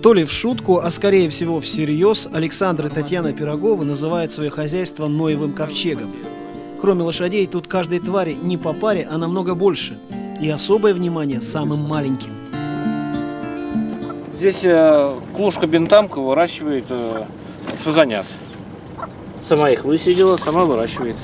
То ли в шутку, а скорее всего всерьез, Александр и Татьяна Пироговы называют свое хозяйство Ноевым ковчегом. Кроме лошадей, тут каждой твари не по паре, а намного больше. И особое внимание самым маленьким. Здесь клушка-бентамка выращивает фазанят. Сама их высидела, сама выращивает.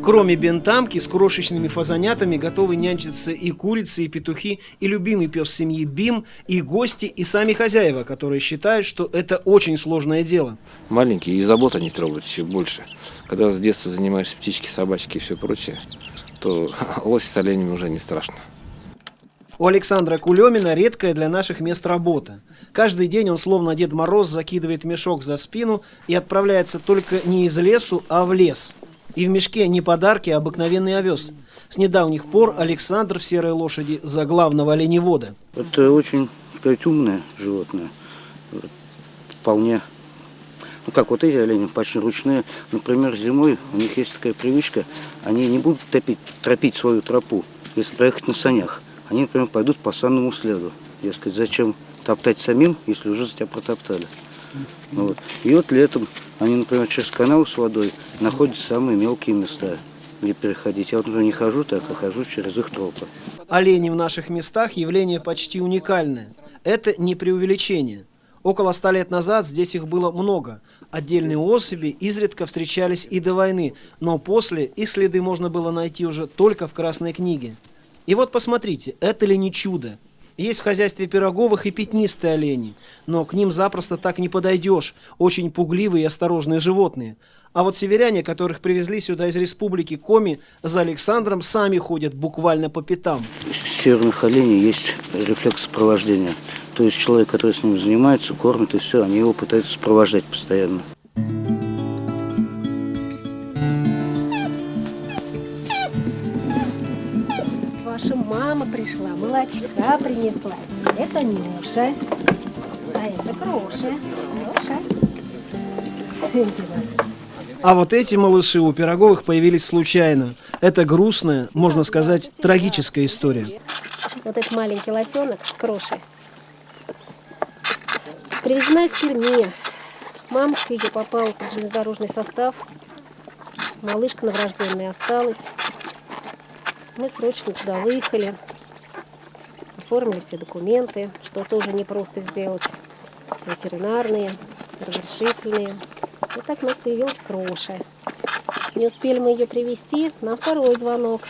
Кроме бентамки, с крошечными фазанятами готовы нянчиться и курицы, и петухи, и любимый пес семьи Бим, и гости, и сами хозяева, которые считают, что это очень сложное дело. Маленькие, и забот они трогают еще больше. Когда с детства занимаешься птички, собачки и все прочее, то лось с оленями уже не страшно. У Александра Кулемина редкая для наших мест работа. Каждый день он, словно Дед Мороз, закидывает мешок за спину и отправляется только не из лесу, а в лес. И в мешке не подарки, а обыкновенный овес. С недавних пор Александр в серой лошади за главного оленевода. Это очень, так сказать, умное животное. Вполне. Ну как вот эти олени почти ручные. Например, зимой у них есть такая привычка. Они не будут тропить свою тропу, если проехать на санях. Они, например, пойдут по санному следу. Я сказать, зачем топтать самим, если уже за тебя протоптали. Вот. И вот летом они, например, через канал с водой находят самые мелкие места, где переходить. Я вот, например, не хожу так, а хожу через их тропы. Олени в наших местах явление почти уникальное. Это не преувеличение. Около 100 лет назад здесь их было много. Отдельные особи изредка встречались и до войны, но после их следы можно было найти уже только в Красной книге. И вот посмотрите, это ли не чудо? Есть в хозяйстве Пироговых и пятнистые олени, но к ним запросто так не подойдешь, очень пугливые и осторожные животные. А вот северяне, которых привезли сюда из республики Коми, за Александром сами ходят буквально по пятам. У северных оленей есть рефлекс сопровождения. То есть человек, который с ним занимается, кормит и все, они его пытаются сопровождать постоянно. Ваша мама пришла, молочка принесла. Это Нюша, а это Кроша. Кроша. А вот эти малыши у Пироговых появились случайно. Это грустная, можно сказать, трагическая история. Вот этот маленький лосенок, Кроша, привезена из Перми. Мамочка ее попала под железнодорожный состав. Малышка новорожденная осталась. Мы срочно туда выехали, оформили все документы, что тоже непросто сделать, ветеринарные, разрешительные. И так у нас появилась Кроша. Не успели мы ее привезти, на второй звонок.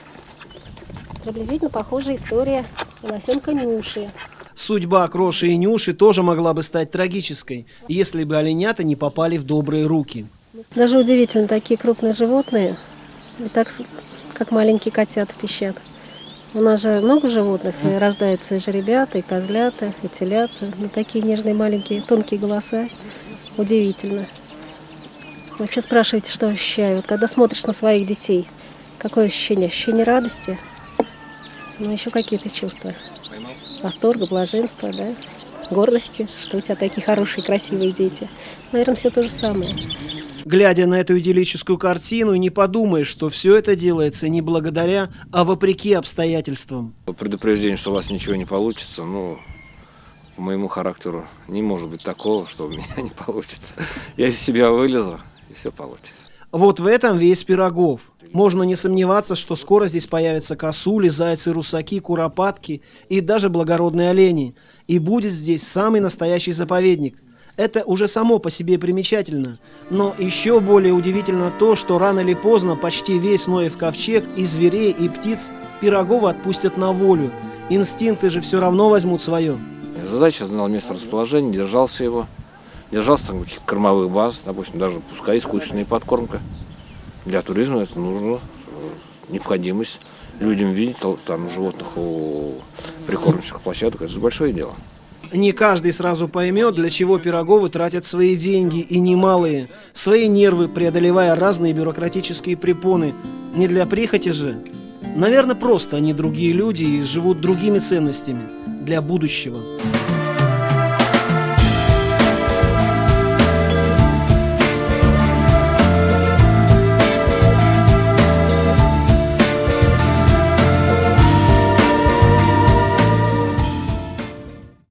Приблизительно похожая история у лосенка Нюши. Судьба Кроши и Нюши тоже могла бы стать трагической, если бы оленята не попали в добрые руки. Даже удивительно, такие крупные животные, и так как маленькие котята пищат. У нас же много животных, и рождаются и жеребята, и козлята, и телята. И такие нежные маленькие тонкие голоса. Удивительно. Вообще спрашиваете, что ощущаю. Вот когда смотришь на своих детей, какое ощущение? Ощущение радости? Ну, еще какие-то чувства. Восторга, блаженства, да? Гордости, что у тебя такие хорошие, красивые дети. Наверное, все то же самое. Глядя на эту идиллическую картину, не подумаешь, что все это делается не благодаря, а вопреки обстоятельствам. Предупреждение, что у вас ничего не получится, ну, по моему характеру не может быть такого, что у меня не получится. Я из себя вылезу, и все получится. Вот в этом весь Пирогов. Можно не сомневаться, что скоро здесь появятся косули, зайцы, русаки, куропатки и даже благородные олени. И будет здесь самый настоящий заповедник. Это уже само по себе примечательно. Но еще более удивительно то, что рано или поздно почти весь Ноев ковчег и зверей, и птиц Пирогова отпустят на волю. Инстинкты же все равно возьмут свое. Задача знал место расположения, держался его. Держался там каких-то кормовых баз, допустим, даже пускай искусственная подкормка. Для туризма это нужно, необходимость. Людям видеть там животных у прикормочных площадок, это же большое дело. Не каждый сразу поймет, для чего Пироговы тратят свои деньги, и немалые, свои нервы, преодолевая разные бюрократические препоны. Не для прихоти же. Наверное, просто они другие люди и живут другими ценностями для будущего.